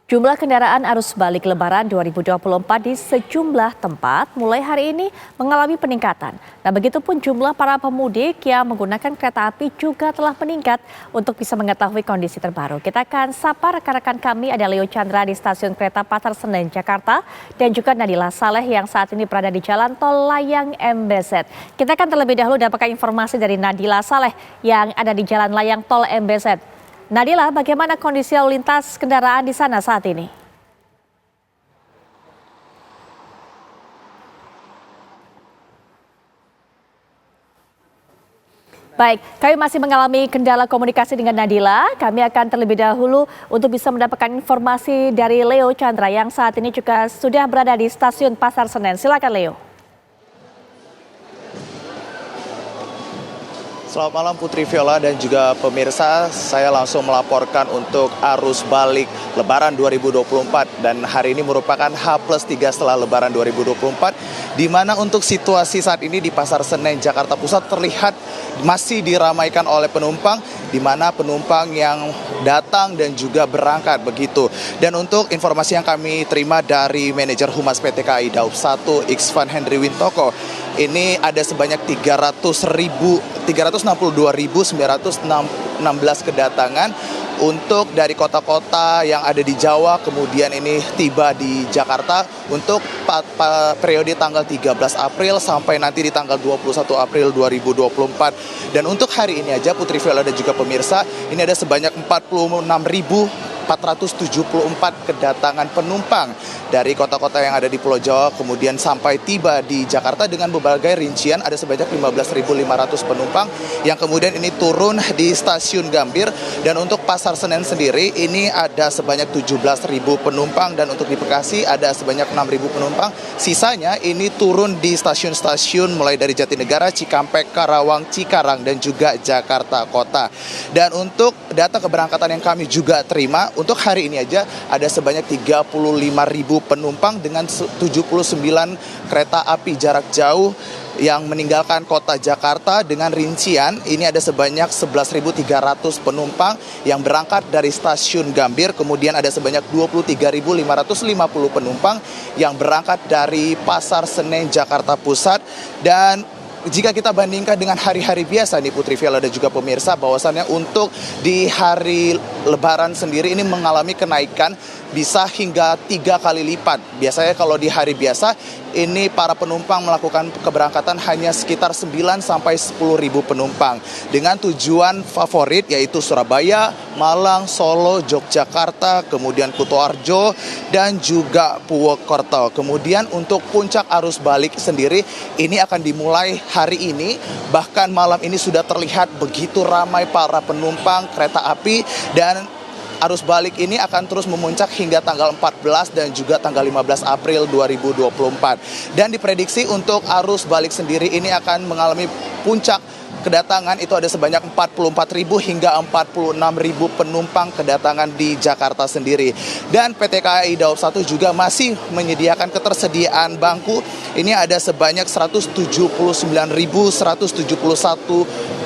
Jumlah kendaraan arus balik Lebaran 2024 di sejumlah tempat mulai hari ini mengalami peningkatan. Nah, begitupun jumlah para pemudik yang menggunakan kereta api juga telah meningkat. Untuk bisa mengetahui kondisi terbaru, kita akan sapa rekan-rekan kami, ada Leo Chandra di Stasiun Kereta Pasar Senen, Jakarta, dan juga Nadila Saleh yang saat ini berada di Jalan Tol Layang MBZ. Kita akan terlebih dahulu dapatkan informasi dari Nadila Saleh yang ada di Jalan Layang Tol MBZ. Nadila, bagaimana kondisi lalu lintas kendaraan di sana saat ini? Baik, kami masih mengalami kendala komunikasi dengan Nadila. Kami akan terlebih dahulu untuk bisa mendapatkan informasi dari Leo Chandra yang saat ini juga sudah berada di Stasiun Pasar Senen. Silakan Leo. Selamat malam Putri Viola dan juga pemirsa, saya langsung melaporkan untuk arus balik Lebaran 2024 dan hari ini merupakan H+3 setelah Lebaran 2024, di mana untuk situasi saat ini di Pasar Senen, Jakarta Pusat terlihat masih diramaikan oleh penumpang, di mana penumpang yang datang dan juga berangkat begitu. Dan untuk informasi yang kami terima dari manajer Humas PT KAI Daup 1 Iksvan Henry Wintoko, ini ada sebanyak 362.916 kedatangan untuk dari kota-kota yang ada di Jawa, kemudian ini tiba di Jakarta untuk periode tanggal 13 April sampai nanti di tanggal 21 April 2024. Dan untuk hari ini aja Putri Viola dan juga pemirsa, ini ada sebanyak 46.474 kedatangan penumpang dari kota-kota yang ada di Pulau Jawa, kemudian sampai tiba di Jakarta dengan berbagai rincian. Ada sebanyak 15.500 penumpang yang kemudian ini turun di Stasiun Gambir. Dan untuk Pasar Senen sendiri ini ada sebanyak 17.000 penumpang, dan untuk di Bekasi ada sebanyak 6.000 penumpang. Sisanya ini turun di stasiun-stasiun mulai dari Jatinegara, Cikampek, Karawang, Cikarang, dan juga Jakarta Kota. Dan untuk data keberangkatan yang kami juga terima, untuk hari ini aja ada sebanyak 35.000 penumpang dengan 79 kereta api jarak jauh yang meninggalkan kota Jakarta. Dengan rincian ini ada sebanyak 11.300 penumpang yang berangkat dari Stasiun Gambir, kemudian ada sebanyak 23.550 penumpang yang berangkat dari Pasar Senen, Jakarta Pusat. Dan jika kita bandingkan dengan hari-hari biasa nih Putri Viola dan juga pemirsa, bahwasannya untuk di hari Lebaran sendiri ini mengalami kenaikan bisa hingga 3 kali lipat. Biasanya kalau di hari biasa ini para penumpang melakukan keberangkatan hanya sekitar 9 sampai 10.000 penumpang dengan tujuan favorit yaitu Surabaya, Malang, Solo, Yogyakarta, kemudian Kutoarjo dan juga Purwokerto. Kemudian untuk puncak arus balik sendiri ini akan dimulai hari ini, bahkan malam ini sudah terlihat begitu ramai para penumpang kereta api, dan arus balik ini akan terus memuncak hingga tanggal 14 dan juga tanggal 15 April 2024. Dan diprediksi untuk arus balik sendiri ini akan mengalami puncak kedatangan itu ada sebanyak 44.000 hingga 46.000 penumpang kedatangan di Jakarta sendiri. Dan PT KAI Daup 1 juga masih menyediakan ketersediaan bangku. Ini ada sebanyak 179.171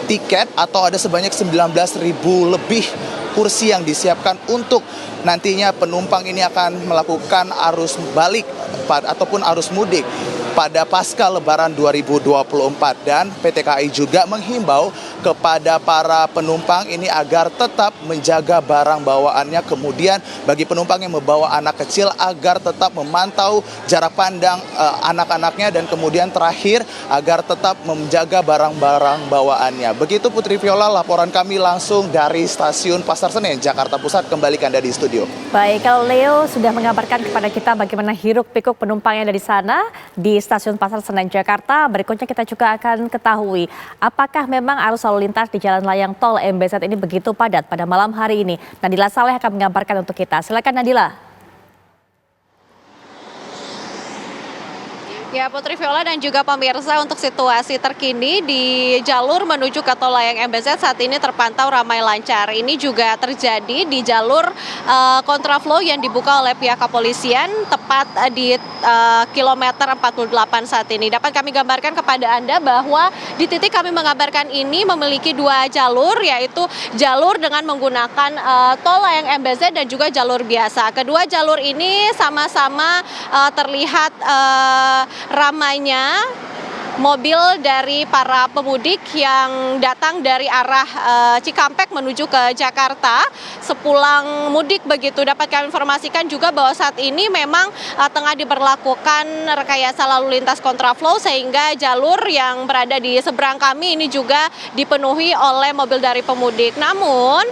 tiket atau ada sebanyak 19.000 lebih kursi yang disiapkan untuk nantinya penumpang ini akan melakukan arus balik ataupun arus mudik pada pasca Lebaran 2024. Dan PT KAI juga menghimbau kepada para penumpang ini agar tetap menjaga barang bawaannya, kemudian bagi penumpang yang membawa anak kecil agar tetap memantau jarak pandang anak-anaknya, dan kemudian terakhir agar tetap menjaga barang-barang bawaannya. Begitu Putri Viola, laporan kami langsung dari Stasiun Pasar Senen, Jakarta Pusat. Kembali ke Anda di studio. Baik, kalau Leo sudah mengabarkan kepada kita bagaimana hiruk-pikuk penumpang yang ada di sana di Stasiun Pasar Senen, Jakarta. Berikutnya kita juga akan ketahui apakah memang arus lalu lintas di Jalan Layang Tol MBZ ini begitu padat pada malam hari ini. Nadila Saleh akan mengabarkan untuk kita. Silakan Nadila. Ya, Putri Viola dan juga pemirsa, untuk situasi terkini di jalur menuju ke Tol Layang MBZ saat ini terpantau ramai lancar. Ini juga terjadi di jalur kontraflow yang dibuka oleh pihak kepolisian tepat di kilometer 48 saat ini. Dapat kami gambarkan kepada Anda bahwa di titik kami mengabarkan ini memiliki dua jalur, yaitu jalur dengan menggunakan Tol Layang MBZ dan juga jalur biasa. Kedua jalur ini sama-sama terlihat ramainya mobil dari para pemudik yang datang dari arah Cikampek menuju ke Jakarta sepulang mudik begitu. Dapat kami informasikan juga bahwa saat ini memang tengah diberlakukan rekayasa lalu lintas kontraflow sehingga jalur yang berada di seberang kami ini juga dipenuhi oleh mobil dari pemudik. Namun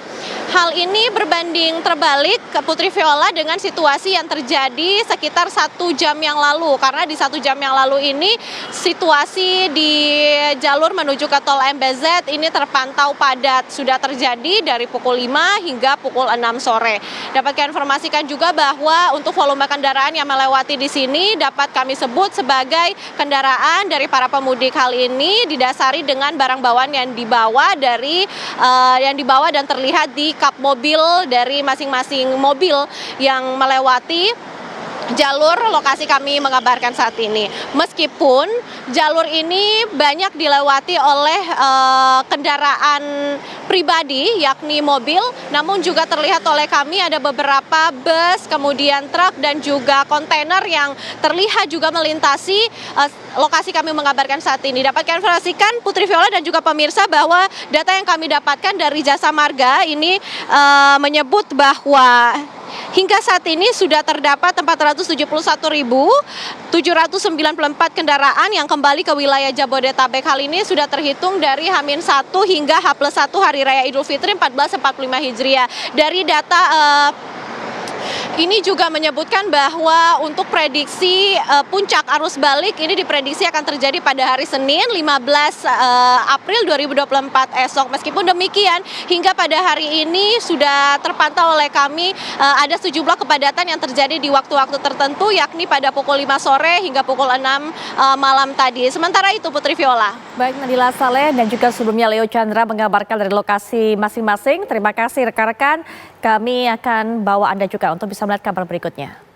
hal ini berbanding terbalik ke Putri Viola dengan situasi yang terjadi sekitar 1 jam yang lalu. Karena di 1 jam yang lalu ini situasi di jalur menuju ke Tol MBZ ini terpantau padat. Sudah terjadi dari pukul 5 hingga pukul 6 sore. Dapat kami informasikan juga bahwa untuk volume kendaraan yang melewati di sini dapat kami sebut sebagai kendaraan dari para pemudik. Hal ini didasari dengan barang bawaan yang dibawa dan terlihat di kap mobil dari masing-masing mobil yang melewati jalur lokasi kami mengabarkan saat ini. Meskipun jalur ini banyak dilewati oleh kendaraan pribadi yakni mobil, namun juga terlihat oleh kami ada beberapa bus, kemudian truk dan juga kontainer yang terlihat juga melintasi lokasi kami mengabarkan saat ini. Dapat kami informasikan Putri Viola dan juga pemirsa bahwa data yang kami dapatkan dari Jasa Marga ini menyebut bahwa hingga saat ini sudah terdapat 471.794 kendaraan yang kembali ke wilayah Jabodetabek. Hal ini sudah terhitung dari H-1 hingga H+1 Hari Raya Idul Fitri 1445 Hijriah. Dari data ini juga menyebutkan bahwa untuk prediksi puncak arus balik ini diprediksi akan terjadi pada hari Senin 15 April 2024 esok. Meskipun demikian, hingga pada hari ini sudah terpantau oleh kami ada sejumlah kepadatan yang terjadi di waktu-waktu tertentu, yakni pada pukul 5 sore hingga pukul 6 malam tadi. Sementara itu, Putri Viola. Baik, Nadila Saleh dan juga sebelumnya Leo Chandra mengabarkan dari lokasi masing-masing. Terima kasih rekan-rekan. Kami akan bawa Anda juga untuk bisa melihat kabar berikutnya.